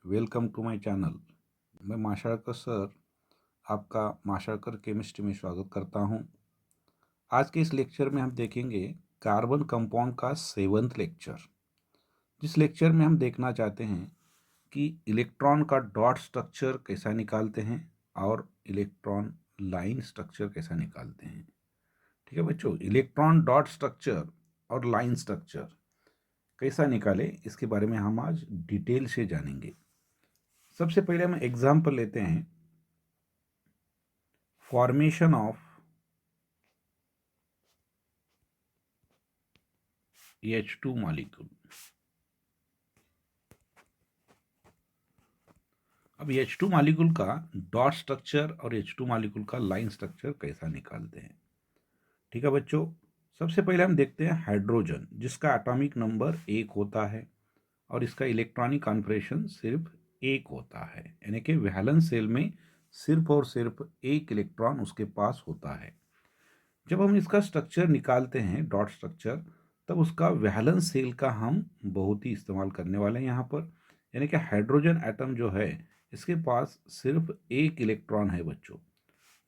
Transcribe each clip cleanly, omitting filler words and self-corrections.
Welcome to my channel. मैं माशारकर sir आपका माशारकर chemistry में स्वागत करता हूं। आज के इस लेक्चर में हम देखेंगे कार्बन कंपाउंड का 7वां लेक्चर। जिस लेक्चर में हम देखना चाहते हैं कि इलेक्ट्रॉन का डॉट स्ट्रक्चर कैसा निकालते हैं और इलेक्ट्रॉन लाइन स्ट्रक्चर कैसा निकालते हैं। ठीक है बच्चों, इलेक्ट्रॉन डॉट स्ट्रक्चर और लाइन स्ट्रक्चर कैसा निकाले इसके बारे में हम आज डिटेल से जानेंगे। सबसे पहले हम एग्जाम्पल लेते हैं, फॉर्मेशन ऑफ H2 मॉलिक्यूल। अब H2 मॉलिक्यूल का डॉट स्ट्रक्चर और H2 मॉलिक्यूल का लाइन स्ट्रक्चर कैसा निकालते हैं। ठीक है बच्चों, सबसे पहले हम देखते हैं हाइड्रोजन, जिसका एटॉमिक नंबर 1 होता है और इसका इलेक्ट्रॉनिक कॉन्फिगरेशन सिर्फ 1 होता है, यानी कि वैलेंस सेल में सिर्फ और सिर्फ 1 इलेक्ट्रॉन उसके पास होता है। जब हम इसका स्ट्रक्चर निकालते हैं डॉट स्ट्रक्चर, तब उसका वैलेंस सेल का हम बहुत ही इस्तेमाल करने वाले हैं यहाँ पर। यानी कि हाइड्रोजन एटम जो है इसके पास सिर्फ 1 इलेक्ट्रॉन है बच्चों।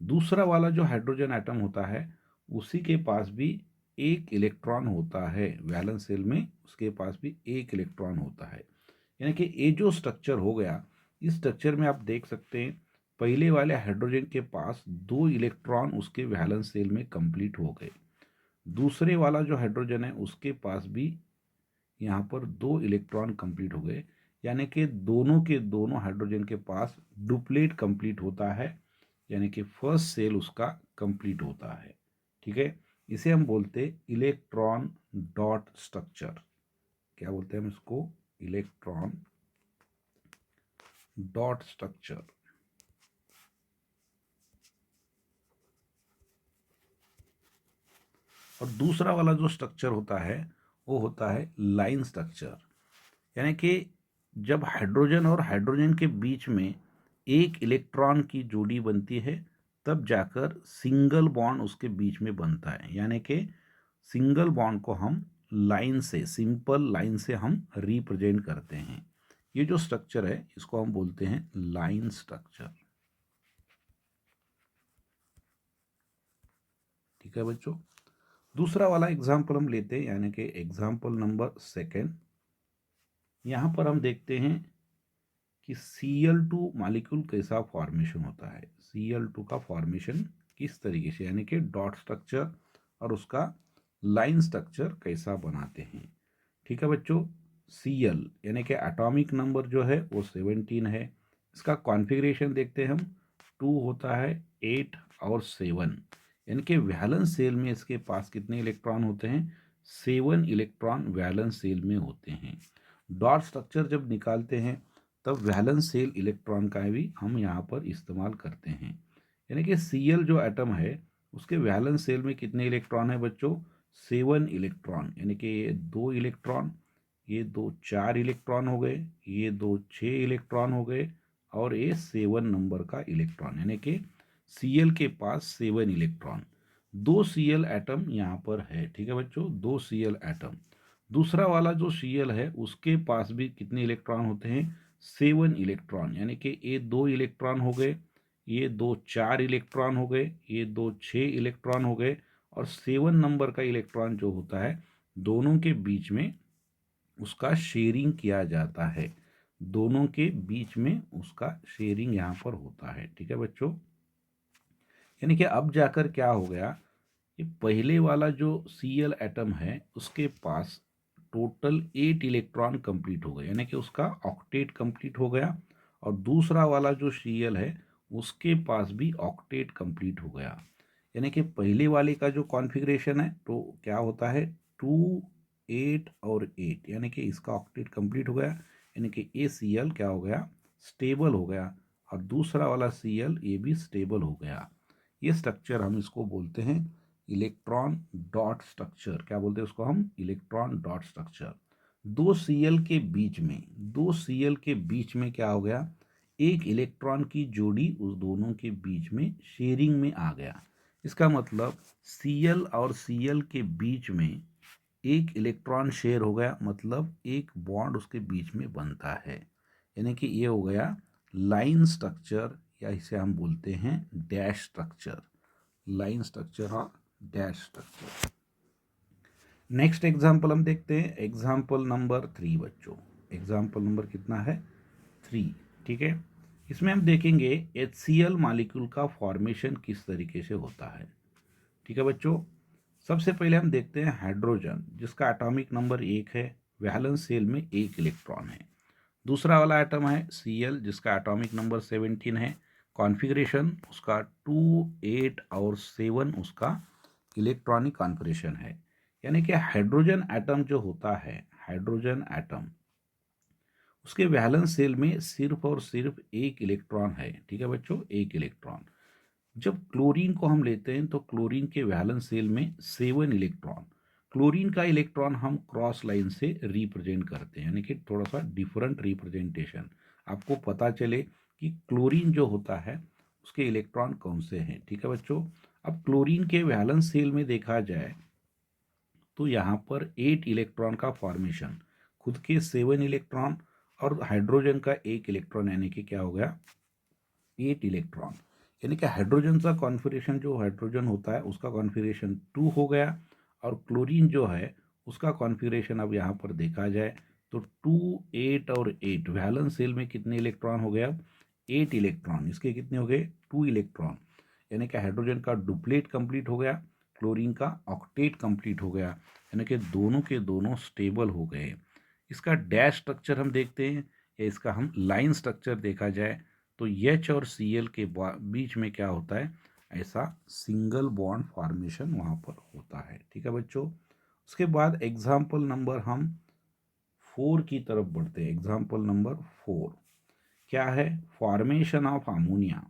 दूसरा वाला जो हाइड्रोजन एटम होता है उसी के पास भी 1 इलेक्ट्रॉन होता है, वैलेंस सेल में उसके पास भी 1 इलेक्ट्रॉन होता है। यानी कि ये जो स्ट्रक्चर हो गया, इस स्ट्रक्चर में आप देख सकते हैं पहले वाले हाइड्रोजन के पास 2 इलेक्ट्रॉन उसके वैलेंस सेल में कंप्लीट हो गए। दूसरे वाला जो हाइड्रोजन है उसके पास भी यहाँ पर 2 इलेक्ट्रॉन कंप्लीट हो गए, यानी कि दोनों के दोनों हाइड्रोजन के पास डुप्लेट कंप्लीट होता है, यानी कि फर्स्ट सेल उसका कंप्लीट होता है। ठीक है, इसे हम बोलते इलेक्ट्रॉन डॉट स्ट्रक्चर। क्या बोलते हैं हम इसको? Electron dot structure. और दूसरा वाला जो स्ट्रक्चर होता है वो होता है लाइन स्ट्रक्चर। यानी कि जब हाइड्रोजन और हाइड्रोजन के बीच में 1 इलेक्ट्रॉन की जोड़ी बनती है, तब जाकर सिंगल बॉन्ड उसके बीच में बनता है। यानी कि सिंगल बॉन्ड को हम लाइन से, सिंपल लाइन से हम रिप्रेजेंट करते हैं। ये जो स्ट्रक्चर है इसको हम बोलते हैं लाइन स्ट्रक्चर। ठीक है बच्चों, दूसरा वाला एग्जाम्पल हम लेते हैं, यानी कि एग्जाम्पल नंबर 2। यहाँ पर हम देखते हैं कि Cl2 मॉलिक्यूल कैसा फॉर्मेशन होता है। Cl2 का फॉर्मेशन किस तरीके से, यानी कि डॉट स्ट्रक्चर और उसका लाइन स्ट्रक्चर कैसा बनाते हैं। ठीक है बच्चों, Cl यानी कि एटॉमिक नंबर जो है वो 17 है। इसका कॉन्फ़िगरेशन देखते हैं हम, 2 होता है, 8 और 7, यानी कि वैलेंस सेल में इसके पास कितने इलेक्ट्रॉन होते हैं? 7 इलेक्ट्रॉन वैलेंस सेल में होते हैं। डॉट स्ट्रक्चर जब निकालते हैं तब वैलेंस सेल इलेक्ट्रॉन का भी हम यहाँ पर इस्तेमाल करते हैं। यानी कि Cl जो एटम है उसके वैलेंस सेल में कितने इलेक्ट्रॉन है बच्चों? 7 इलेक्ट्रॉन, यानी कि ये 2 इलेक्ट्रॉन, ये 2 4 इलेक्ट्रॉन हो गए, ये 2 6 इलेक्ट्रॉन हो गए और ये 7 नंबर का इलेक्ट्रॉन, यानी कि Cl के पास 7 इलेक्ट्रॉन। 2 Cl एटम यहाँ पर है। ठीक है बच्चों, 2 Cl एटम। दूसरा वाला जो Cl है उसके पास भी कितने इलेक्ट्रॉन होते हैं? 7 इलेक्ट्रॉन, यानी कि ये 2 इलेक्ट्रॉन हो गए, ये 2 4 इलेक्ट्रॉन हो गए, ये 2 6 इलेक्ट्रॉन हो गए और 7 नंबर का इलेक्ट्रॉन जो होता है दोनों के बीच में उसका शेयरिंग किया जाता है। दोनों के बीच में उसका शेयरिंग यहाँ पर होता है। ठीक है बच्चों, यानी कि अब जाकर क्या हो गया, ये पहले वाला जो Cl एटम है उसके पास टोटल 8 इलेक्ट्रॉन कंप्लीट हो गए, यानी कि उसका ऑक्टेट कंप्लीट हो गया। और दूसरा वाला जो Cl है उसके पास भी ऑक्टेट कंप्लीट हो गया। यानी कि पहले वाले का जो कॉन्फ़िगरेशन है तो क्या होता है, 2 8 और 8, यानी कि इसका ऑक्टेट कंप्लीट हो गया, यानी कि ये Cl क्या हो गया, स्टेबल हो गया। और दूसरा वाला Cl ये भी स्टेबल हो गया। ये स्ट्रक्चर हम इसको बोलते हैं इलेक्ट्रॉन डॉट स्ट्रक्चर। क्या बोलते हैं उसको हम? Electron dot structure. 2 Cl के बीच में, 2 Cl के बीच में क्या हो गया, 1 इलेक्ट्रॉन की जोड़ी उस दोनों के बीच में शेयरिंग में आ गया। इसका मतलब Cl और Cl के बीच में 1 इलेक्ट्रॉन शेयर हो गया, मतलब एक बॉन्ड उसके बीच में बनता है। यानी कि ये हो गया लाइन स्ट्रक्चर, या इसे हम बोलते हैं डैश स्ट्रक्चर, लाइन स्ट्रक्चर और डैश स्ट्रक्चर। नेक्स्ट एग्जाम्पल हम देखते हैं, एग्जाम्पल नंबर 3 बच्चों। एग्जाम्पल नंबर कितना है? 3। ठीक है, इसमें हम देखेंगे HCl मॉलिक्यूल का फॉर्मेशन किस तरीके से होता है। ठीक है बच्चों, सबसे पहले हम देखते हैं हाइड्रोजन, जिसका एटॉमिक नंबर 1 है, वैलेंस शेल में 1 इलेक्ट्रॉन है। दूसरा वाला एटम है Cl, जिसका एटॉमिक नंबर 17 है, कॉन्फ़िगरेशन उसका 2, 8 और 7 उसका इलेक्ट्रॉनिक कॉन्फ़िगरेशन है। यानी कि हाइड्रोजन एटम जो होता है, हाइड्रोजन एटम, उसके वैलेंस शेल में सिर्फ और सिर्फ 1 इलेक्ट्रॉन है। ठीक है बच्चों, 1 इलेक्ट्रॉन। जब क्लोरीन को हम लेते हैं तो क्लोरीन के वैलेंस शेल में 7 इलेक्ट्रॉन। क्लोरीन का इलेक्ट्रॉन हम क्रॉस लाइन से रिप्रेजेंट करते हैं, यानी कि थोड़ा सा डिफरेंट रिप्रेजेंटेशन, आपको पता चले कि क्लोरीन जो होता है उसके इलेक्ट्रॉन कौन से हैं। ठीक है बच्चों, अब क्लोरीन के वैलेंस शेल में देखा जाए तो यहाँ पर 8 इलेक्ट्रॉन का फॉर्मेशन, खुद के 7 इलेक्ट्रॉन और हाइड्रोजन का 1 इलेक्ट्रॉन, यानी कि क्या हो गया 8 इलेक्ट्रॉन। यानी कि हाइड्रोजन का कॉन्फ़िगरेशन, जो हाइड्रोजन होता है उसका कॉन्फ़िगरेशन 2 हो गया, और क्लोरीन जो है उसका कॉन्फ़िगरेशन अब यहाँ पर देखा जाए तो 2, 8 और 8, वैलेंस शेल में कितने इलेक्ट्रॉन हो गए? अब 8 इलेक्ट्रॉन, इसके कितने हो गए? 2 इलेक्ट्रॉन। यानी कि हाइड्रोजन का डुप्लेट कंप्लीट हो गया, क्लोरीन का ऑक्टेट कंप्लीट हो गया, यानी कि दोनों के दोनों स्टेबल हो गए। इसका डैश स्ट्रक्चर हम देखते हैं, या इसका हम लाइन स्ट्रक्चर देखा जाए तो H और Cl के बीच में क्या होता है? ऐसा सिंगल बॉन्ड फॉर्मेशन वहाँ पर होता है। ठीक है बच्चों, उसके बाद एग्जाम्पल नंबर हम 4 की तरफ बढ़ते हैं। एग्जाम्पल नंबर 4 क्या है? Formation of ammonia.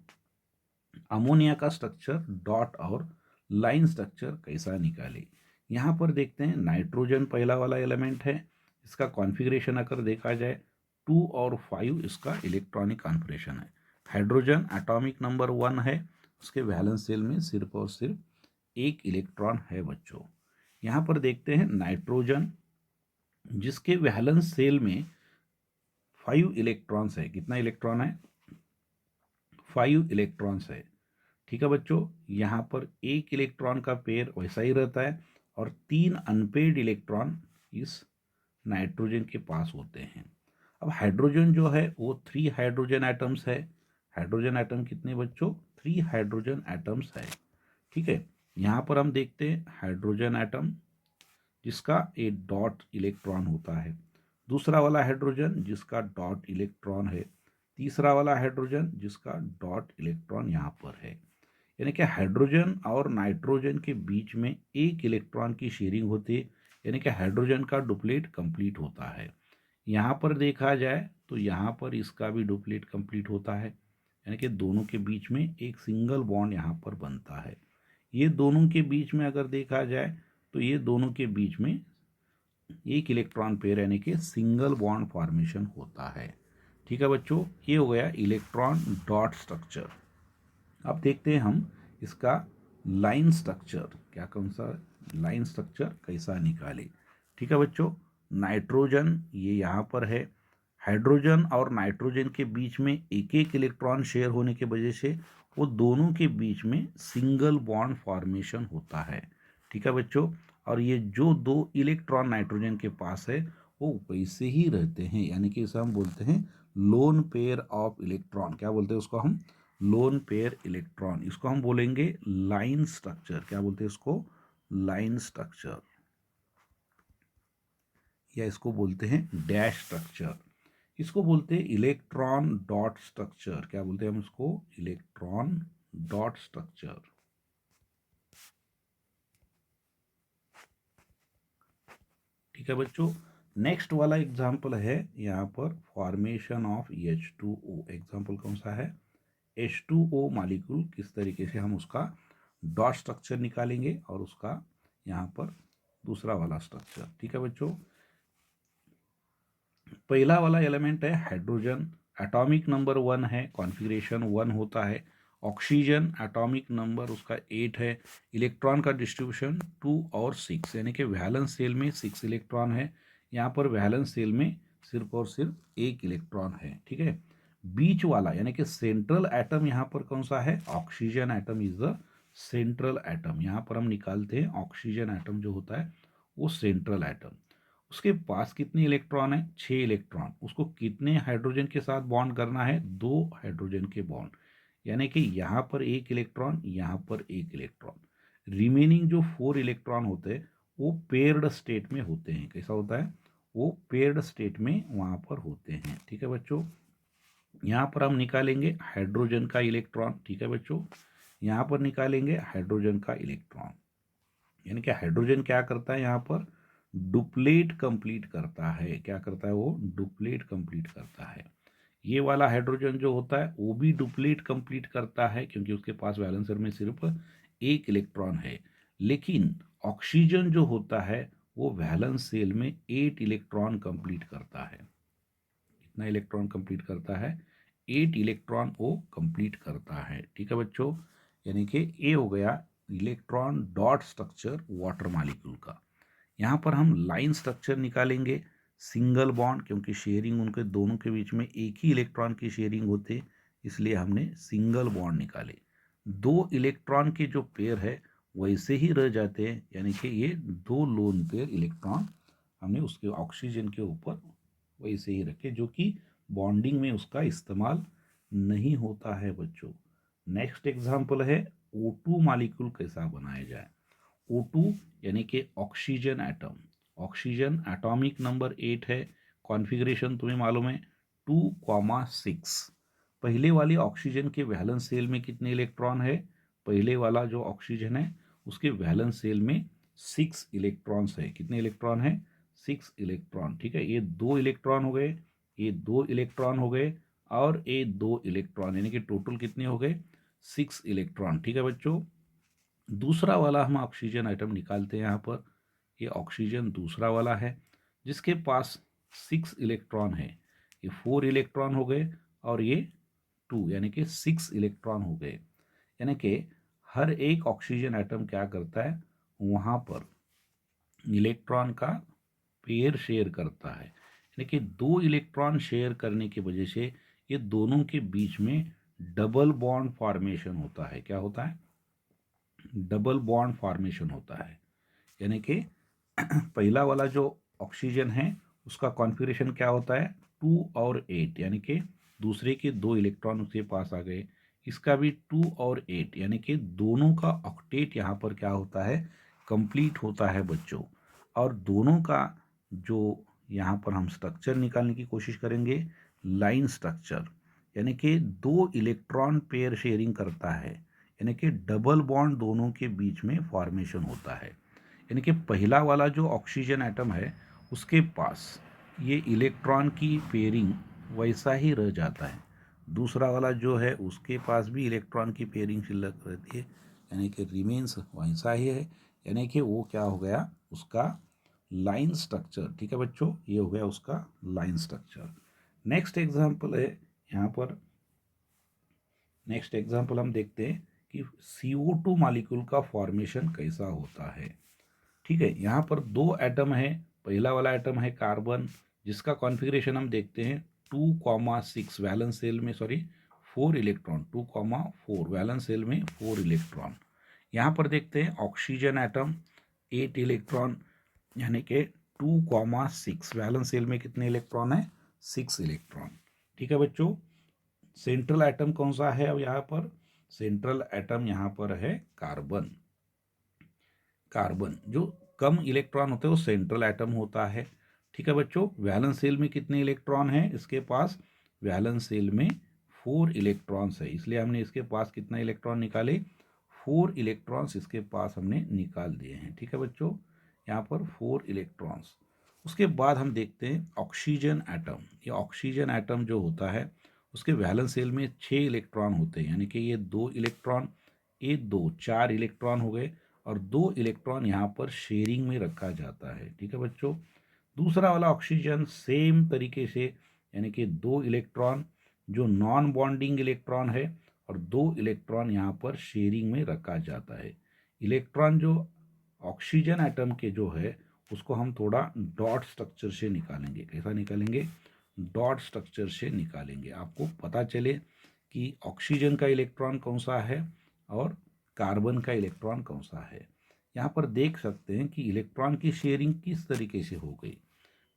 अमोनिया का स्ट्रक्चर डॉट और लाइन स्ट्रक्चर कैसा निकाले। यहाँ पर देखते हैं नाइट्रोजन पहला वाला एलिमेंट है, इसका कॉन्फ़िगरेशन अगर देखा जाए 2 और 5 इसका इलेक्ट्रॉनिक कॉन्फ़िगरेशन है। हाइड्रोजन एटॉमिक नंबर 1 है, उसके वैलेंस शेल में सिर्फ और सिर्फ 1 इलेक्ट्रॉन है बच्चों। यहाँ पर देखते हैं नाइट्रोजन, जिसके वैलेंस शेल में 5 इलेक्ट्रॉन्स है। कितना इलेक्ट्रॉन है? 5 इलेक्ट्रॉन्स है। ठीक है बच्चों, यहाँ पर 1 इलेक्ट्रॉन का पेयर वैसा ही रहता है, और 3 अनपेड इलेक्ट्रॉन इस नाइट्रोजन के पास होते हैं। अब हाइड्रोजन जो है वो 3 हाइड्रोजन एटम्स है। हाइड्रोजन एटम कितने बच्चों? 3 हाइड्रोजन एटम्स है। ठीक है, यहाँ पर हम देखते हैं हाइड्रोजन एटम, जिसका एक डॉट इलेक्ट्रॉन होता है। दूसरा वाला हाइड्रोजन जिसका डॉट इलेक्ट्रॉन है। तीसरा वाला हाइड्रोजन जिसका डॉट इलेक्ट्रॉन यहाँ पर है। यानी कि हाइड्रोजन और नाइट्रोजन के बीच में 1 इलेक्ट्रॉन की शेयरिंग होती है, यानी कि हाइड्रोजन का डुप्लेट कंप्लीट होता है। यहाँ पर देखा जाए तो यहाँ पर इसका भी डुप्लेट कंप्लीट होता है, यानी कि दोनों के बीच में एक सिंगल बॉन्ड यहाँ पर बनता है। ये दोनों के बीच में अगर देखा जाए तो ये दोनों के बीच में एक इलेक्ट्रॉन पेयर, यानी कि सिंगल बॉन्ड फॉर्मेशन होता है। ठीक है बच्चों, ये हो गया इलेक्ट्रॉन डॉट स्ट्रक्चर। अब देखते हैं हम इसका लाइन स्ट्रक्चर, क्या कौन सा लाइन स्ट्रक्चर कैसा निकाले। ठीक है बच्चों, नाइट्रोजन ये यहाँ पर है। हाइड्रोजन और नाइट्रोजन के बीच में एक एक इलेक्ट्रॉन शेयर होने की वजह से वो दोनों के बीच में सिंगल बॉन्ड फॉर्मेशन होता है। ठीक है बच्चों, और ये जो 2 इलेक्ट्रॉन नाइट्रोजन के पास है वो वैसे ही रहते हैं, यानी कि इसे हम बोलते हैं लोन पेयर ऑफ इलेक्ट्रॉन। क्या बोलते हैं उसको हम? Lone pair electron. इसको हम बोलेंगे लाइन स्ट्रक्चर। क्या बोलते हैं इसको? लाइन स्ट्रक्चर, या इसको बोलते हैं डैश स्ट्रक्चर। इसको बोलते हैं इलेक्ट्रॉन डॉट स्ट्रक्चर। क्या बोलते हैं हम इसको? Electron dot structure. ठीक है बच्चों, नेक्स्ट वाला एग्जाम्पल है यहाँ पर फॉर्मेशन ऑफ H2O। एग्जाम्पल कौन सा है? H2O मॉलिक्यूल, किस तरीके से हम उसका डॉट स्ट्रक्चर निकालेंगे और उसका यहाँ पर दूसरा वाला स्ट्रक्चर। ठीक है बच्चों, पहला वाला एलिमेंट है हाइड्रोजन, एटॉमिक नंबर 1 है, कॉन्फ़िगरेशन 1 होता है। ऑक्सीजन एटॉमिक नंबर उसका 8 है, इलेक्ट्रॉन का डिस्ट्रीब्यूशन 2 और 6, यानी कि वैलेंस शेल में 6 इलेक्ट्रॉन है। यहाँ पर वैलेंस शेल में सिर्फ और सिर्फ एक इलेक्ट्रॉन है, ठीक है। बीच वाला यानी कि सेंट्रल एटम यहाँ पर कौन सा है, oxygen atom is the central atom. यहाँ पर हम निकालते हैं ऑक्सीजन एटम जो होता है वो सेंट्रल एटम। उसके पास कितने इलेक्ट्रॉन है, 6 इलेक्ट्रॉन। उसको कितने हाइड्रोजन के साथ बॉन्ड करना है, 2 हाइड्रोजन के बॉन्ड, यानी कि यहाँ पर एक इलेक्ट्रॉन, यहाँ पर एक इलेक्ट्रॉन। रिमेनिंग जो 4 इलेक्ट्रॉन होते हैं वो पेयर्ड स्टेट में होते हैं। कैसा होता है, वो पेयर्ड स्टेट में वहाँ पर होते हैं, ठीक है बच्चों। यहाँ पर हम निकालेंगे हाइड्रोजन का इलेक्ट्रॉन, ठीक है बच्चों। यहाँ पर निकालेंगे हाइड्रोजन का इलेक्ट्रॉन, यानी कि हाइड्रोजन क्या करता है, यहाँ पर डुप्लेट कंप्लीट करता है। क्या करता है, वो डुप्लेट कंप्लीट करता है। ये वाला हाइड्रोजन जो होता है वो भी डुप्लेट कंप्लीट करता है, क्योंकि उसके पास वैलेंसर में सिर्फ एक इलेक्ट्रॉन है। लेकिन ऑक्सीजन जो होता है वो वैलेंस सेल में 8 इलेक्ट्रॉन कंप्लीट करता है। कितना इलेक्ट्रॉन कंप्लीट करता है, 8 इलेक्ट्रॉन वो कंप्लीट करता है, ठीक है बच्चों। यानी कि ये हो गया electron dot structure water molecule का। यहाँ पर हम लाइन स्ट्रक्चर निकालेंगे, सिंगल बॉन्ड, क्योंकि शेयरिंग उनके दोनों के बीच में एक ही इलेक्ट्रॉन की शेयरिंग होते, इसलिए हमने सिंगल बॉन्ड निकाले। 2 इलेक्ट्रॉन के जो पेयर है वैसे ही रह जाते हैं, यानी कि ये 2 लोन पेयर इलेक्ट्रॉन हमने उसके ऑक्सीजन के ऊपर वैसे ही रखे, जो कि बॉन्डिंग में उसका इस्तेमाल नहीं होता है बच्चों। नेक्स्ट एग्जाम्पल है O2 मॉलिक्यूल कैसा बनाया जाए। O2 यानी कि oxygen atom. Oxygen atomic number 8 है, कॉन्फ़िगरेशन तुम्हें मालूम है 2,6। पहले वाली ऑक्सीजन के वैलेंस सेल में कितने इलेक्ट्रॉन है, पहले वाला जो ऑक्सीजन है उसके वैलेंस सेल में 6 इलेक्ट्रॉन्स है। कितने इलेक्ट्रॉन है, 6 इलेक्ट्रॉन, ठीक है। ये 2 इलेक्ट्रॉन हो गए, ये 2 इलेक्ट्रॉन हो गए, और ये 2 इलेक्ट्रॉन, यानी कि टोटल कितने हो गए, 6 इलेक्ट्रॉन, ठीक है बच्चों। दूसरा वाला हम ऑक्सीजन आइटम निकालते हैं यहाँ पर। ये ऑक्सीजन दूसरा वाला है जिसके पास 6 इलेक्ट्रॉन है। ये 4 इलेक्ट्रॉन हो गए और ये 2, यानी कि 6 इलेक्ट्रॉन हो गए। यानी कि हर एक ऑक्सीजन आइटम क्या करता है, वहाँ पर इलेक्ट्रॉन का पेयर शेयर करता है। यानी कि 2 इलेक्ट्रॉन शेयर करने की वजह से ये दोनों के बीच में डबल बॉन्ड फॉर्मेशन होता है। क्या होता है, डबल बॉन्ड फॉर्मेशन होता है। यानी कि पहला वाला जो ऑक्सीजन है उसका कॉन्फ़िगरेशन क्या होता है, 2 और 8, यानी कि दूसरे के 2 इलेक्ट्रॉन उसके पास आ गए। इसका भी 2 और 8, यानी कि दोनों का ऑक्टेट यहाँ पर क्या होता है, कंप्लीट होता है बच्चों। और दोनों का जो यहाँ पर हम स्ट्रक्चर निकालने की कोशिश करेंगे, लाइन स्ट्रक्चर, यानी कि 2 इलेक्ट्रॉन पेयर शेयरिंग करता है, यानी कि डबल बॉन्ड दोनों के बीच में फॉर्मेशन होता है। यानी कि पहला वाला जो ऑक्सीजन एटम है उसके पास ये इलेक्ट्रॉन की पेयरिंग वैसा ही रह जाता है। दूसरा वाला जो है उसके पास भी इलेक्ट्रॉन की पेयरिंग शिल्लक रहती है, यानी कि रिमेन्स वैसा ही है। यानी कि वो क्या हो गया, उसका लाइन स्ट्रक्चर, ठीक है बच्चों, ये हो गया उसका लाइन स्ट्रक्चर। नेक्स्ट एग्जाम्पल है यहाँ पर, नेक्स्ट एग्जाम्पल हम देखते हैं कि CO2 मॉलिक्यूल का फॉर्मेशन कैसा होता है। ठीक है, यहाँ पर 2 एटम है। पहला वाला एटम है कार्बन, जिसका कॉन्फ़िगरेशन हम देखते हैं 2,6 वैलेंस सेल में, सॉरी 4 इलेक्ट्रॉन, 2,4 वैलेंस सेल में 4 इलेक्ट्रॉन। यहाँ पर देखते हैं ऑक्सीजन एटम 8 इलेक्ट्रॉन, यानी कि 2,6 वैलेंस सेल में कितने इलेक्ट्रॉन है, 6 इलेक्ट्रॉन। ठीक है बच्चों, सेंट्रल एटम कौन सा है अब यहाँ पर, सेंट्रल एटम यहाँ पर है कार्बन। कार्बन जो कम इलेक्ट्रॉन होते हैं वो सेंट्रल एटम होता है। ठीक है बच्चों, वैलेंस सेल में कितने इलेक्ट्रॉन हैं इसके पास, वैलेंस सेल में 4 इलेक्ट्रॉन्स है, इसलिए हमने इसके पास कितना इलेक्ट्रॉन निकाले, 4 इलेक्ट्रॉन्स इसके पास हमने निकाल दिए हैं। ठीक है बच्चों, यहाँ पर 4 इलेक्ट्रॉन्स। उसके बाद हम देखते हैं ऑक्सीजन एटम। ये ऑक्सीजन एटम जो होता है उसके वैलेंस सेल में 6 इलेक्ट्रॉन होते हैं, यानी कि ये 2 इलेक्ट्रॉन, ये 2, 4 इलेक्ट्रॉन हो गए, और 2 इलेक्ट्रॉन यहाँ पर शेयरिंग में रखा जाता है। ठीक है बच्चों, दूसरा वाला ऑक्सीजन सेम तरीके से, यानी कि 2 इलेक्ट्रॉन जो नॉन बॉन्डिंग इलेक्ट्रॉन है, और 2 इलेक्ट्रॉन यहाँ पर शेयरिंग में रखा जाता है। इलेक्ट्रॉन जो ऑक्सीजन एटम के जो है उसको हम थोड़ा डॉट स्ट्रक्चर से निकालेंगे। कैसा निकालेंगे? डॉट स्ट्रक्चर से निकालेंगे। आपको पता चले कि ऑक्सीजन का इलेक्ट्रॉन कौन सा है और कार्बन का इलेक्ट्रॉन कौन सा है। यहाँ पर देख सकते हैं कि इलेक्ट्रॉन की शेयरिंग किस तरीके से हो गई।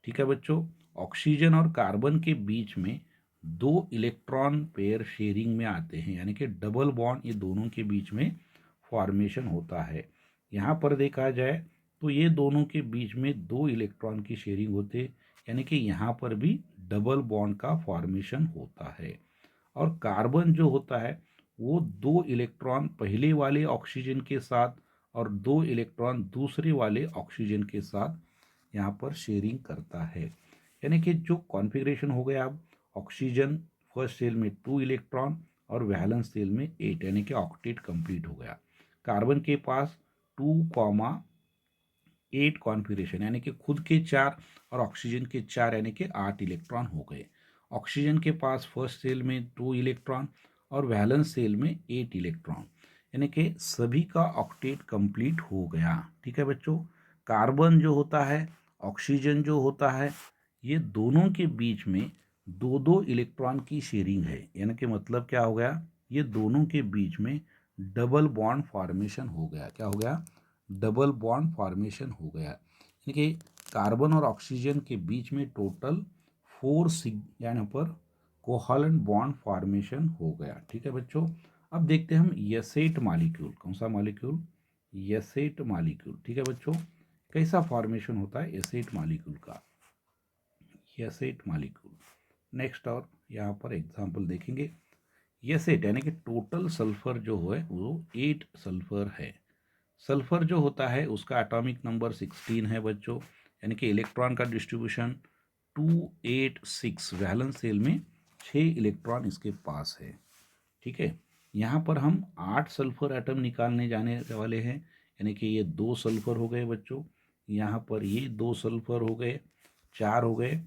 ठीक है बच्चों, ऑक्सीजन और कार्बन के बीच में दो इलेक्ट्रॉन पेयर शेयरिंग में आते हैं, यानी कि डबल बॉन्ड ये दोनों के बीच में फॉर्मेशन होता है। यहाँ पर देखा जाए तो ये दोनों के बीच में दो इलेक्ट्रॉन की शेयरिंग होते, यानी कि यहाँ पर भी डबल बॉन्ड का फॉर्मेशन होता है। और कार्बन जो होता है वो दो इलेक्ट्रॉन पहले वाले ऑक्सीजन के साथ और दो इलेक्ट्रॉन दूसरे वाले ऑक्सीजन के साथ यहाँ पर शेयरिंग करता है। यानी कि जो कॉन्फ़िगरेशन हो गया, अब ऑक्सीजन फर्स्ट सेल में 2 इलेक्ट्रॉन और वैलेंस सेल में 8, यानी कि ऑक्टेट कंप्लीट हो गया। कार्बन के पास 2,8 कॉन्फ़िगरेशन, यानी कि खुद के 4 और ऑक्सीजन के 4, यानी कि 8 इलेक्ट्रॉन हो गए। ऑक्सीजन के पास फर्स्ट सेल में 2 इलेक्ट्रॉन और वैलेंस सेल में 8 इलेक्ट्रॉन, यानी कि सभी का ऑक्टेट कंप्लीट हो गया। ठीक है बच्चों, कार्बन जो होता है, ऑक्सीजन जो होता है, ये दोनों के बीच में दो दो इलेक्ट्रॉन की शेयरिंग है। यानी कि मतलब क्या हो गया, ये दोनों के बीच में डबल बॉन्ड फॉर्मेशन हो गया। क्या हो गया? डबल बॉन्ड फॉर्मेशन हो गया। यानी कि कार्बन और ऑक्सीजन के बीच में टोटल 4 यानी पर कोहालेंट बॉन्ड फॉर्मेशन हो गया। ठीक है बच्चों, अब देखते हैं हम एसेट मॉलिक्यूल। कौन सा मॉलिक्यूल? Asset molecule. ठीक है बच्चों, कैसा फॉर्मेशन होता है एसेट मॉलिक्यूल का? Asset molecule. नेक्स्ट और यहाँ पर एग्जांपल देखेंगे। एसेट यानी कि टोटल सल्फर जो है वो 8 सल्फर है। सल्फर जो होता है उसका एटॉमिक नंबर 16 है बच्चों, यानी कि इलेक्ट्रॉन का डिस्ट्रीब्यूशन 286। वैलेंस सेल में 6 इलेक्ट्रॉन इसके पास है। ठीक है, यहाँ पर हम 8 सल्फर एटम निकालने जाने वाले हैं, यानी कि ये 2 सल्फर हो गए बच्चों, यहाँ पर ये 2 सल्फर हो गए, 4 हो गए,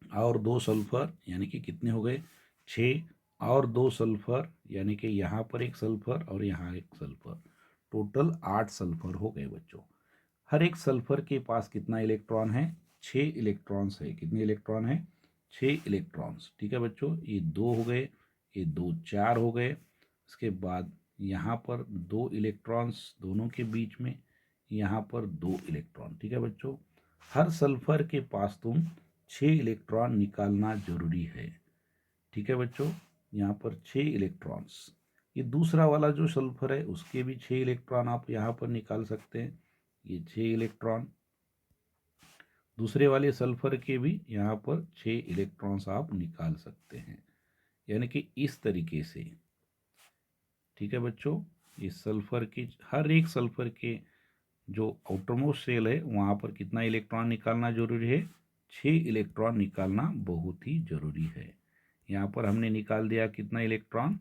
और 2 सल्फर यानी कि कितने हो गए? 6, और 2 सल्फर यानी कि यहाँ पर एक सल्फर और यहाँ एक सल्फर, टोटल 8 सल्फर हो गए बच्चों। हर एक सल्फर के पास कितना इलेक्ट्रॉन है? 6 इलेक्ट्रॉन्स है। कितने इलेक्ट्रॉन है? 6 इलेक्ट्रॉन्स। ठीक है बच्चों, ये 2 हो गए, ये 2 4 हो गए। इसके बाद यहाँ पर 2 इलेक्ट्रॉन्स दोनों के बीच में, यहाँ पर 2 इलेक्ट्रॉन। ठीक है बच्चों, हर सल्फर के पास तुम 6 इलेक्ट्रॉन निकालना जरूरी है। ठीक है बच्चों, यहाँ पर 6 इलेक्ट्रॉन्स। ये दूसरा वाला जो सल्फर है उसके भी 6 इलेक्ट्रॉन आप यहाँ पर निकाल सकते हैं, ये 6 इलेक्ट्रॉन। दूसरे वाले सल्फर के भी यहाँ पर 6 इलेक्ट्रॉन्स आप निकाल सकते हैं, यानी कि इस तरीके से। ठीक है बच्चों, इस सल्फर की हर एक सल्फर के जो आउटरमोस्ट सेल है वहाँ पर कितना इलेक्ट्रॉन निकालना जरूरी है? 6 इलेक्ट्रॉन निकालना बहुत ही जरूरी है। यहाँ पर हमने निकाल दिया कितना इलेक्ट्रॉन?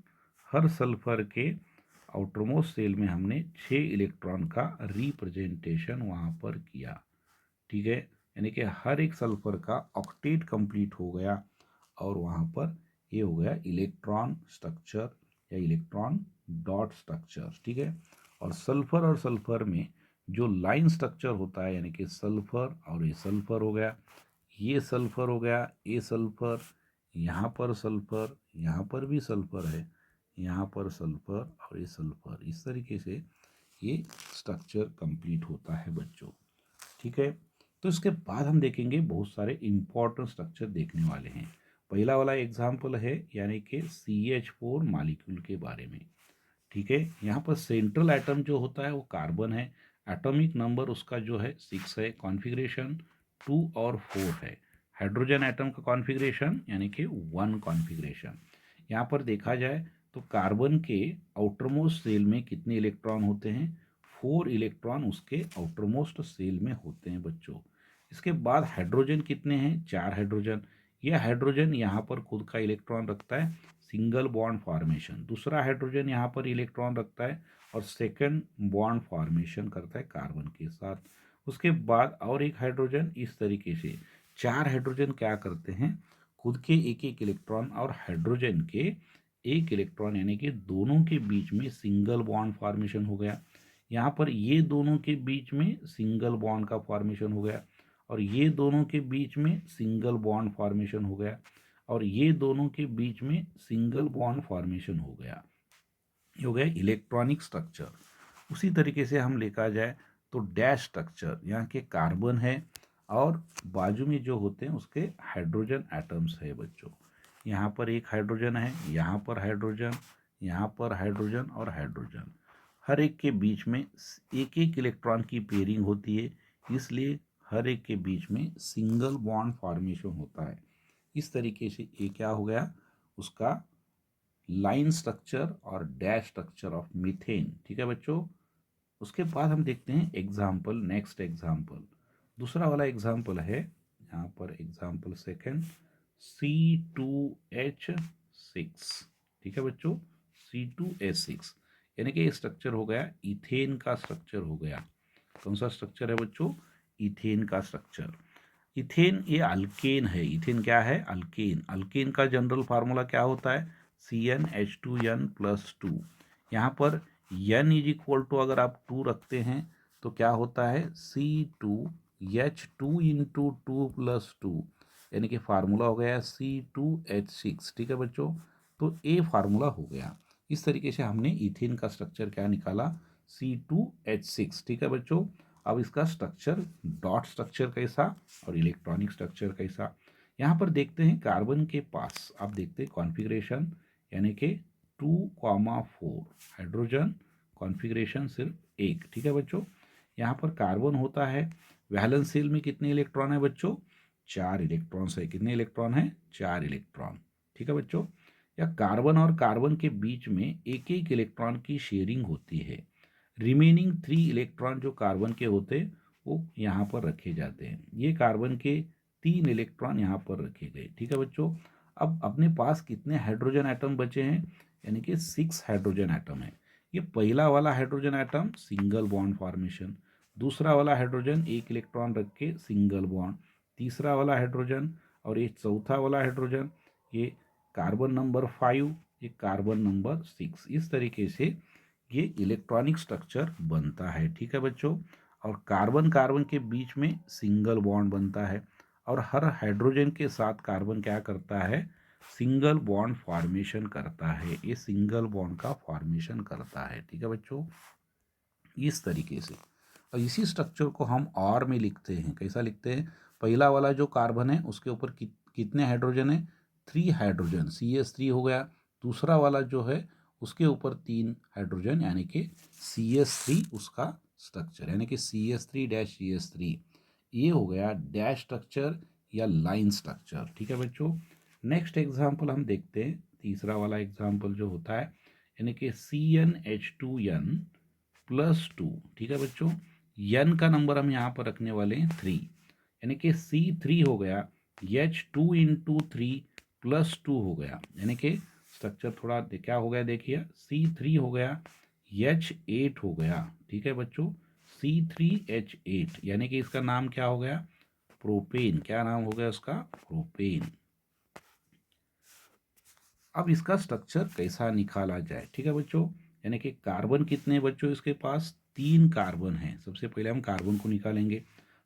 हर सल्फर के आउटरमोस्ट सेल में हमने 6 इलेक्ट्रॉन का रिप्रेजेंटेशन वहाँ पर किया। ठीक है, यानी कि हर एक सल्फर का ऑक्टेट कंप्लीट हो गया, और वहाँ पर ये हो गया इलेक्ट्रॉन स्ट्रक्चर या इलेक्ट्रॉन डॉट स्ट्रक्चर। ठीक है, और सल्फर में जो लाइन स्ट्रक्चर होता है, यानी कि सल्फर और ये सल्फर हो गया, ये सल्फर हो गया, ये सल्फर, यहाँ पर सल्फर, यहाँ पर भी सल्फर है, यहाँ पर सल्फर और ये सल्फर, इस तरीके से ये स्ट्रक्चर कंप्लीट होता है बच्चों। ठीक है, तो इसके बाद हम देखेंगे बहुत सारे इंपॉर्टेंट स्ट्रक्चर देखने वाले हैं। पहला वाला एग्जाम्पल है यानी कि CH4 मॉलिक्यूल के बारे में। ठीक है, यहाँ पर सेंट्रल एटम जो होता है वो कार्बन है, एटॉमिक नंबर उसका जो है 6 है, कॉन्फ़िगरेशन 2 और 4 है। हाइड्रोजन एटम का कॉन्फ़िगरेशन यानी कि 1 कॉन्फ़िगरेशन। यहाँ पर देखा जाए तो कार्बन के आउटरमोस्ट सेल में कितने इलेक्ट्रॉन होते हैं? 4 इलेक्ट्रॉन उसके आउटरमोस्ट सेल में होते हैं बच्चों। इसके बाद हाइड्रोजन कितने हैं? 4 हाइड्रोजन। यह हाइड्रोजन यहाँ पर खुद का इलेक्ट्रॉन रखता है, सिंगल बॉन्ड फॉर्मेशन। दूसरा हाइड्रोजन यहाँ पर इलेक्ट्रॉन रखता है और सेकंड बॉन्ड फॉर्मेशन करता है कार्बन के साथ। उसके बाद और एक हाइड्रोजन, इस तरीके से 4 हाइड्रोजन क्या करते हैं? खुद के एक एक इलेक्ट्रॉन और हाइड्रोजन के एक इलेक्ट्रॉन, यानी कि दोनों के बीच में सिंगल बॉन्ड फॉर्मेशन हो गया। यहाँ पर ये दोनों के बीच में सिंगल बॉन्ड का फॉर्मेशन हो गया, और ये दोनों के बीच में सिंगल बॉन्ड फॉर्मेशन हो गया, और ये दोनों के बीच में सिंगल बॉन्ड फॉर्मेशन हो गया। ये हो गया इलेक्ट्रॉनिक स्ट्रक्चर। उसी तरीके से हम लेकर जाए तो डैश स्ट्रक्चर, यहाँ के कार्बन है और बाजू में जो होते हैं उसके हाइड्रोजन एटम्स है बच्चों। यहाँ पर एक हाइड्रोजन है, यहाँ पर हाइड्रोजन, यहाँ पर हाइड्रोजन और हाइड्रोजन। हर एक के बीच में एक एक इलेक्ट्रॉन की पेयरिंग होती है, इसलिए हर एक के बीच में सिंगल बॉन्ड फॉर्मेशन होता है। इस तरीके से ये क्या हो गया, उसका लाइन स्ट्रक्चर और डैश स्ट्रक्चर ऑफ मीथेन। ठीक है बच्चों। उसके बाद हम देखते हैं एग्जाम्पल, नेक्स्ट एग्जाम्पल, दूसरा वाला एग्जाम्पल है यहाँ पर एग्जाम्पल सेकेंड, C2H6। ठीक है बच्चों, C2H6 यानी कि स्ट्रक्चर हो गया इथेन का स्ट्रक्चर हो गया। कौन सा स्ट्रक्चर है बच्चों, इथेन का स्ट्रक्चर। इथेन ये अल्केन है। इथेन क्या है, अल्केन। अल्केन का जनरल फार्मूला क्या होता है, CnH2n+2। यहाँ पर n इज इक्वल टू अगर आप 2 रखते हैं तो क्या होता है C2H2 इंटू 2+2, यानी कि फार्मूला हो गया C2H6। ठीक है बच्चों, तो ए फार्मूला हो गया। इस तरीके से हमने इथेन का स्ट्रक्चर क्या निकाला, C2H6। ठीक है बच्चों। अब इसका स्ट्रक्चर, डॉट स्ट्रक्चर कैसा और इलेक्ट्रॉनिक स्ट्रक्चर कैसा, यहाँ पर देखते हैं। कार्बन के पास आप देखते हैं कॉन्फ़िगरेशन, यानी कि 2,4 हाइड्रोजन, कॉन्फ़िगरेशन सिर्फ एक। ठीक है बच्चों। यहाँ पर कार्बन होता है, वैलेंस शेल में कितने इलेक्ट्रॉन है बच्चों, 4 इलेक्ट्रॉन्स है। कितने इलेक्ट्रॉन है, 4 इलेक्ट्रॉन। ठीक है बच्चों। या कार्बन और कार्बन के बीच में एक एक इलेक्ट्रॉन की शेयरिंग होती है। रिमेनिंग 3 इलेक्ट्रॉन जो कार्बन के होते हैं वो यहाँ पर रखे जाते हैं। ये कार्बन के 3 इलेक्ट्रॉन यहाँ पर रखे गए। ठीक है बच्चों। अब अपने पास कितने हाइड्रोजन एटम बचे हैं, यानी कि 6 हाइड्रोजन एटम है। ये पहला वाला hydrogen atom single bond formation, दूसरा वाला हाइड्रोजन एक इलेक्ट्रॉन रख के सिंगल बॉन्ड, तीसरा वाला हाइड्रोजन और ये चौथा वाला हाइड्रोजन, ये कार्बन नंबर 5, ये कार्बन नंबर 6। इस तरीके से ये इलेक्ट्रॉनिक स्ट्रक्चर बनता है। ठीक है बच्चों। और कार्बन कार्बन के बीच में सिंगल बॉन्ड बनता है, और हर हाइड्रोजन के साथ कार्बन क्या करता है, सिंगल बॉन्ड फॉर्मेशन करता है। ये सिंगल बॉन्ड का फॉर्मेशन करता है। ठीक है बच्चों, इस तरीके से। और इसी स्ट्रक्चर को हम और में लिखते हैं। कैसा लिखते हैं, पहला वाला जो कार्बन है उसके ऊपर कितने हाइड्रोजन है, 3 हाइड्रोजन, CH3 हो गया। दूसरा वाला जो है उसके ऊपर 3 हाइड्रोजन, यानी कि CH3 उसका स्ट्रक्चर, यानी कि CH3-CH3। ये हो गया डैश स्ट्रक्चर या लाइन स्ट्रक्चर। ठीक है बच्चों। नेक्स्ट एग्जाम्पल हम देखते हैं, तीसरा वाला एग्जाम्पल जो होता है, यानी कि CnH2n+2। ठीक है बच्चों। n का नंबर हम यहाँ पर रखने वाले हैं 3, यानी कि C3 हो गया, H2 इंटू 3+2 हो गया, यानी कि स्ट्रक्चर थोड़ा क्या हो गया देखिए, C3 हो गया, H8 हो गया। ठीक है बच्चों, C3H8, यानी कि इसका नाम क्या हो गया, प्रोपेन। क्या नाम हो गया उसका, प्रोपेन। अब इसका स्ट्रक्चर कैसा निकाला जाए। ठीक है बच्चों, यानी कि कार्बन कितने बच्चों, इसके पास 3 कार्बन हैं। सबसे पहले हम कार्बन को निकालेंगे।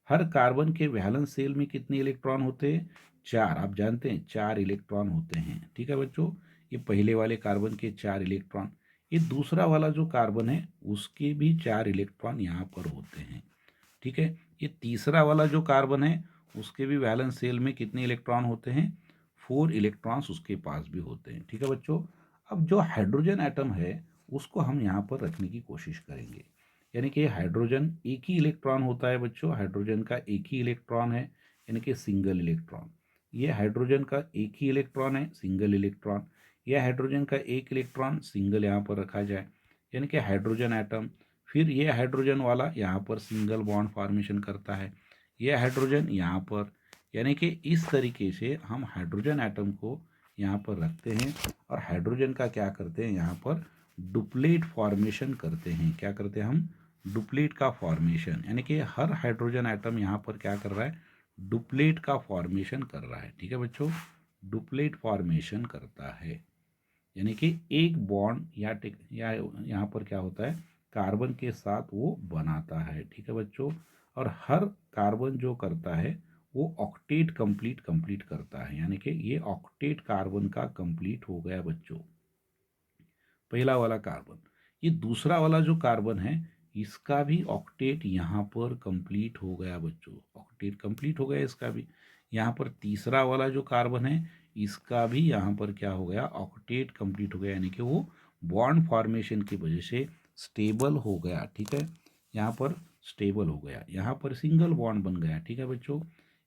हर कार्बन के वैलेंस शेल में कितने इलेक्ट्रॉन होते हैं, 4। आप जानते हैं 4 इलेक्ट्रॉन होते हैं। ठीक है बच्चों, ये पहले वाले कार्बन के 4 इलेक्ट्रॉन। ये दूसरा वाला जो कार्बन है उसके भी 4 इलेक्ट्रॉन यहाँ पर होते हैं। ठीक है। ये तीसरा वाला जो कार्बन है उसके भी वैलेंस शेल में कितने इलेक्ट्रॉन होते हैं, 4 इलेक्ट्रॉन्स उसके पास भी होते हैं। ठीक है बच्चों। अब जो हाइड्रोजन एटम है उसको हम यहाँ पर रखने की कोशिश करेंगे, यानी कि हाइड्रोजन एक ही इलेक्ट्रॉन होता है बच्चों। हाइड्रोजन का एक ही इलेक्ट्रॉन है, यानी कि सिंगल इलेक्ट्रॉन। ये हाइड्रोजन का एक ही इलेक्ट्रॉन है, सिंगल इलेक्ट्रॉन। यह हाइड्रोजन का एक इलेक्ट्रॉन सिंगल यहाँ पर रखा जाए, यानी कि हाइड्रोजन एटम। फिर ये हाइड्रोजन वाला यहाँ पर सिंगल बॉन्ड फॉर्मेशन करता है, यह हाइड्रोजन यहाँ पर, यानी कि इस तरीके से हम हाइड्रोजन एटम को यहाँ पर रखते हैं और हाइड्रोजन का क्या करते हैं, यहाँ पर डुप्लेट फॉर्मेशन करते हैं। क्या करते हैं हम, डुप्लेट का फॉर्मेशन, यानी कि हर हाइड्रोजन एटम यहाँ पर क्या कर रहा है, डुप्लेट का फॉर्मेशन कर रहा है। ठीक है बच्चों, डुप्लेट फॉर्मेशन करता है, यानी कि एक बॉन्ड या यहाँ पर क्या होता है, कार्बन के साथ वो बनाता है। ठीक है बच्चों, और हर कार्बन जो करता है वो ऑक्टेट कंप्लीट करता है, यानी कि ये ऑक्टेट कार्बन का कंप्लीट हो गया बच्चों, पहला वाला कार्बन। ये दूसरा वाला जो कार्बन है इसका भी ऑक्टेट यहाँ पर कंप्लीट हो गया बच्चों, ऑक्टेट कंप्लीट हो गया इसका भी। यहाँ पर तीसरा वाला जो कार्बन है इसका भी यहाँ पर क्या हो गया, ऑक्टेट कंप्लीट हो गया, यानी कि वो बॉन्ड फॉर्मेशन की वजह से स्टेबल हो गया। ठीक है, यहाँ पर स्टेबल हो गया, यहाँ पर सिंगल बॉन्ड बन गया। ठीक है बच्चों,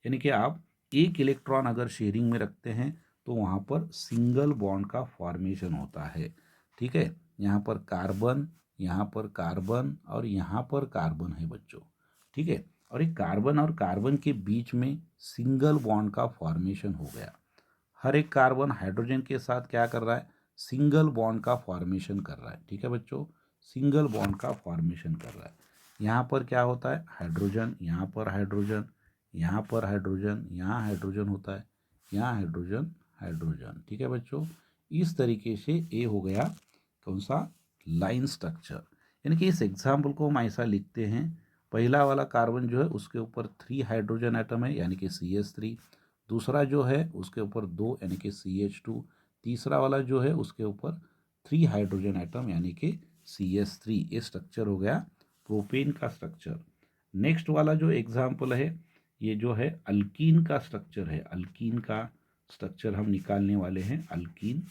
यानी कि आप एक इलेक्ट्रॉन अगर शेयरिंग में रखते हैं तो वहाँ पर सिंगल बॉन्ड का फॉर्मेशन होता है। ठीक है, यहाँ पर कार्बन, यहाँ पर कार्बन और यहाँ पर कार्बन है बच्चों। ठीक है, और एक कार्बन और कार्बन के बीच में सिंगल बॉन्ड का फॉर्मेशन हो गया। हर एक कार्बन हाइड्रोजन के साथ क्या कर रहा है, सिंगल बॉन्ड का फॉर्मेशन कर रहा है। ठीक है बच्चों, सिंगल बॉन्ड का फॉर्मेशन कर रहा है। यहाँ पर क्या होता है, हाइड्रोजन, यहाँ पर हाइड्रोजन, यहाँ पर हाइड्रोजन, यहाँ हाइड्रोजन होता है, यहाँ हाइड्रोजन, हाइड्रोजन। ठीक है बच्चों, इस तरीके से ये हो गया कौन सा, लाइन स्ट्रक्चर। यानी कि इस एग्जाम्पल को हम ऐसा लिखते हैं, पहला वाला कार्बन जो है उसके ऊपर 3 हाइड्रोजन एटम है यानी कि CH3, दूसरा जो है उसके ऊपर 2 यानी कि CH2, तीसरा वाला जो है उसके ऊपर 3 हाइड्रोजन एटम यानी कि CH3। ये स्ट्रक्चर हो गया प्रोपेन का स्ट्रक्चर। नेक्स्ट वाला जो एग्जाम्पल है ये जो है अल्कीन का स्ट्रक्चर है, अल्कीन का स्ट्रक्चर हम निकालने वाले हैं। अल्कीन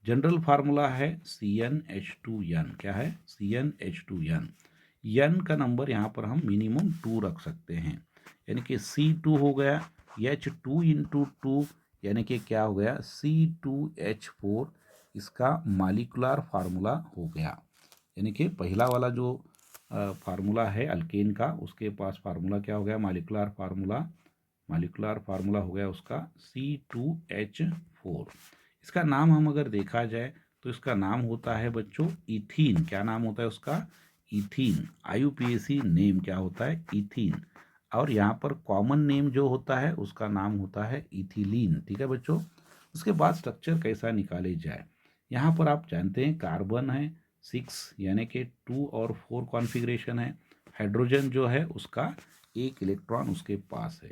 जनरल फार्मूला है CnH2n, क्या है, CnH2n। n का नंबर यहाँ पर हम मिनिमम 2 रख सकते हैं, यानी कि C2 हो गया, H2 इंटू 2 यानी कि क्या हो गया, C2H4, इसका मालिकुलर फार्मूला हो गया। यानी कि पहला वाला जो फार्मूला है अल्केन का, उसके पास फार्मूला क्या हो गया, मालिकुलर फार्मूला, मालिकुलर फार्मूला हो गया उसका C2H4। इसका नाम हम अगर देखा जाए तो इसका नाम होता है बच्चों इथीन। क्या नाम होता है उसका, इथीन। IUPAC नेम क्या होता है, इथीन। और यहाँ पर कॉमन नेम जो होता है उसका नाम होता है इथिलीन। ठीक है बच्चों, उसके बाद स्ट्रक्चर कैसा निकाले जाए, यहाँ पर आप जानते हैं कार्बन है 6 यानी कि 2 और 4 कॉन्फ़िगरेशन है, हाइड्रोजन जो है उसका 1 इलेक्ट्रॉन उसके पास है।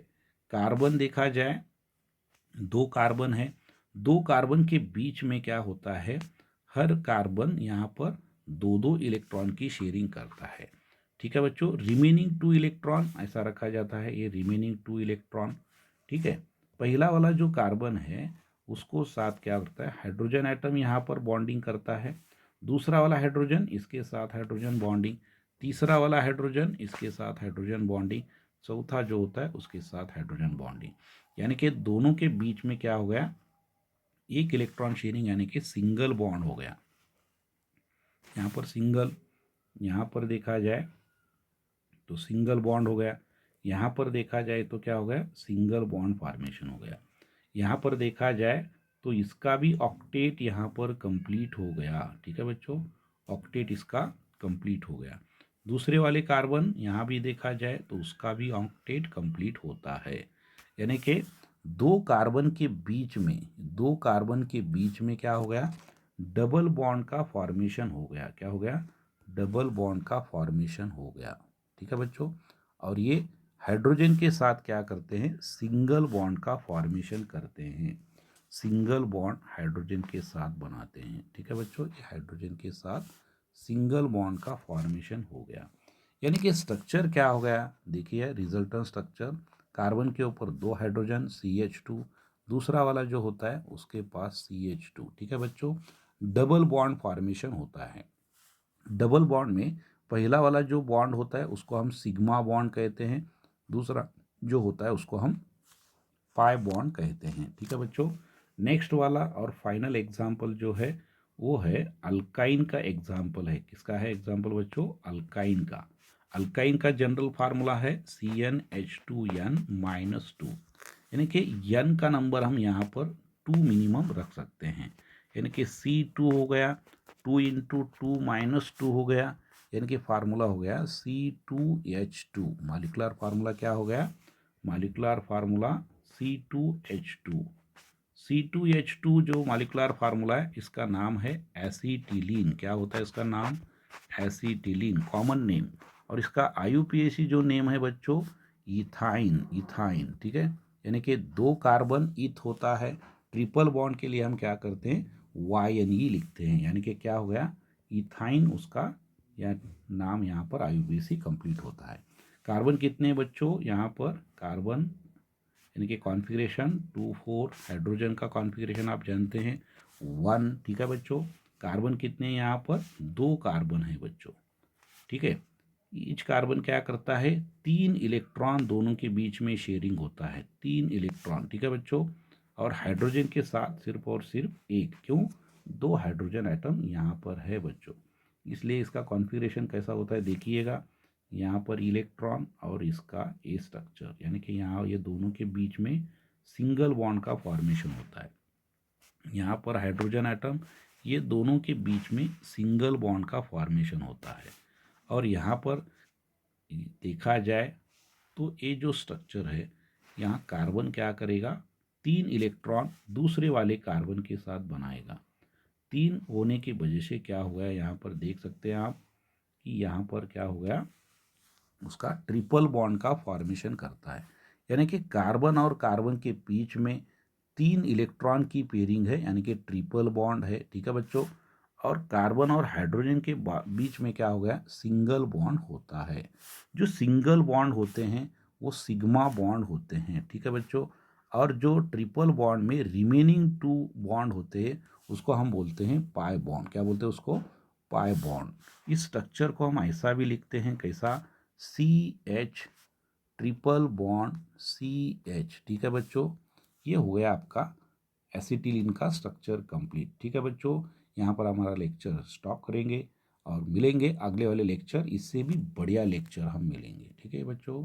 कार्बन देखा जाए 2 कार्बन है, 2 कार्बन के बीच में क्या होता है, हर कार्बन यहाँ पर 2 इलेक्ट्रॉन की शेयरिंग करता है। ठीक है बच्चों, रिमेनिंग 2 इलेक्ट्रॉन ऐसा रखा जाता है, ये रिमेनिंग 2 इलेक्ट्रॉन। ठीक है, पहला वाला जो कार्बन है उसको साथ क्या करता है, हाइड्रोजन एटम यहाँ पर बॉन्डिंग करता है, दूसरा वाला हाइड्रोजन इसके साथ हाइड्रोजन बॉन्डिंग, तीसरा वाला हाइड्रोजन इसके साथ हाइड्रोजन बॉन्डिंग, चौथा जो होता है उसके साथ हाइड्रोजन बॉन्डिंग। यानी कि दोनों के बीच में क्या हो गया, एक इलेक्ट्रॉन शेयरिंग यानी कि सिंगल बॉन्ड हो गया। यहाँ पर सिंगल, यहाँ पर देखा जाए तो सिंगल बॉन्ड हो गया, यहाँ पर देखा जाए तो क्या हो गया, सिंगल बॉन्ड फॉर्मेशन हो गया। यहाँ पर देखा जाए तो इसका भी ऑक्टेट यहाँ पर कंप्लीट हो गया। ठीक है बच्चों, ऑक्टेट इसका कंप्लीट हो गया। दूसरे वाले कार्बन यहाँ भी देखा जाए तो उसका भी ऑक्टेट कंप्लीट होता है। यानी कि 2 कार्बन के बीच में, 2 कार्बन के बीच में क्या हो गया, डबल बॉन्ड का फॉर्मेशन हो गया। क्या हो गया, डबल बॉन्ड का फॉर्मेशन हो गया। ठीक है बच्चों, और ये हाइड्रोजन के साथ क्या करते हैं, सिंगल बॉन्ड का फॉर्मेशन करते हैं, सिंगल बॉन्ड हाइड्रोजन के साथ बनाते हैं। ठीक है बच्चों, ये हाइड्रोजन के साथ सिंगल बॉन्ड का फॉर्मेशन हो गया। यानी कि स्ट्रक्चर क्या हो गया, देखिए रिजल्टेंट स्ट्रक्चर, कार्बन के ऊपर 2 हाइड्रोजन CH2, दूसरा वाला जो होता है उसके पास CH2। ठीक है बच्चों, डबल बॉन्ड फॉर्मेशन होता है। डबल बॉन्ड में पहला वाला जो बॉन्ड होता है उसको हम सिग्मा बॉन्ड कहते हैं, दूसरा जो होता है उसको हम पाई बॉन्ड कहते हैं। ठीक है बच्चों, नेक्स्ट वाला और फाइनल एग्जाम्पल जो है वो है अल्काइन का एग्जाम्पल है। किसका है एग्जाम्पल बच्चों, अल्काइन का। अल्काइन का जनरल फार्मूला है CnH2n-2, यानी कि n का नंबर हम यहाँ पर 2 मिनिमम रख सकते हैं, यानी कि C2 हो गया, 2 इंटू 2 माइनस 2 हो गया, यानी कि फार्मूला हो गया C2H2। मालिकुलर फार्मूला क्या हो गया, मालिकुलर फार्मूला C2H2। C2H2 जो मालिकुलर फार्मूला है इसका नाम है एसीटिलीन। क्या होता है इसका नाम, एसिटिलीन कॉमन नेम, और इसका IUPAC जो नेम है बच्चों इथाइन, इथाइन, ठीक है। यानी कि 2 कार्बन ईथ होता है, ट्रिपल बॉन्ड के लिए हम क्या करते हैं YNE लिखते हैं, यानी कि क्या हो गया इथाइन, उसका या नाम यहाँ पर IUPAC कंप्लीट होता है। कार्बन कितने हैं बच्चों, यहाँ पर कार्बन यानी कि कॉन्फ़िगरेशन 2 4, हाइड्रोजन का कॉन्फ़िगरेशन आप जानते हैं 1, ठीक है बच्चों। कार्बन कितने हैं यहाँ पर 2 कार्बन है बच्चों, ठीक है। ईच कार्बन क्या करता है 3 इलेक्ट्रॉन दोनों के बीच में शेयरिंग होता है, 3 इलेक्ट्रॉन, ठीक है बच्चों। और हाइड्रोजन के साथ सिर्फ और सिर्फ एक, क्यों 2 हाइड्रोजन एटम यहाँ पर है बच्चों, इसलिए इसका कॉन्फ़िगरेशन कैसा होता है देखिएगा। यहाँ पर इलेक्ट्रॉन और इसका ए स्ट्रक्चर, यानी कि यहाँ ये दोनों के बीच में सिंगल बॉन्ड का फॉर्मेशन होता है। यहाँ पर हाइड्रोजन एटम, ये दोनों के बीच में सिंगल बॉन्ड का फॉर्मेशन होता है। और यहाँ पर देखा जाए तो ये जो स्ट्रक्चर है, यहाँ कार्बन क्या करेगा 3 इलेक्ट्रॉन दूसरे वाले कार्बन के साथ बनाएगा। 3 होने की वजह से क्या हो गया, यहाँ पर देख सकते हैं आप कि यहाँ पर क्या हो गया, उसका ट्रिपल बॉन्ड का फॉर्मेशन करता है। यानी कि कार्बन और कार्बन के बीच में 3 इलेक्ट्रॉन की पेयरिंग है, यानी कि ट्रिपल बॉन्ड है, ठीक है बच्चों। और कार्बन और हाइड्रोजन के बीच में क्या हो गया सिंगल बॉन्ड होता है। जो सिंगल बॉन्ड होते हैं वो सिग्मा बॉन्ड होते हैं, ठीक है बच्चों। और जो ट्रिपल बॉन्ड में रिमेनिंग 2 बॉन्ड होते हैं उसको हम बोलते हैं पाई बॉन्ड, क्या बोलते हैं उसको पाई बॉन्ड। इस स्ट्रक्चर को हम ऐसा भी लिखते हैं कैसा CH ट्रिपल बॉन्ड CH, ठीक है बच्चों। ये हो गया आपका एसिटिलीन का स्ट्रक्चर कंप्लीट, ठीक है बच्चों। यहाँ पर हमारा लेक्चर स्टॉप करेंगे और मिलेंगे अगले वाले लेक्चर, इससे भी बढ़िया लेक्चर हम मिलेंगे, ठीक है बच्चों।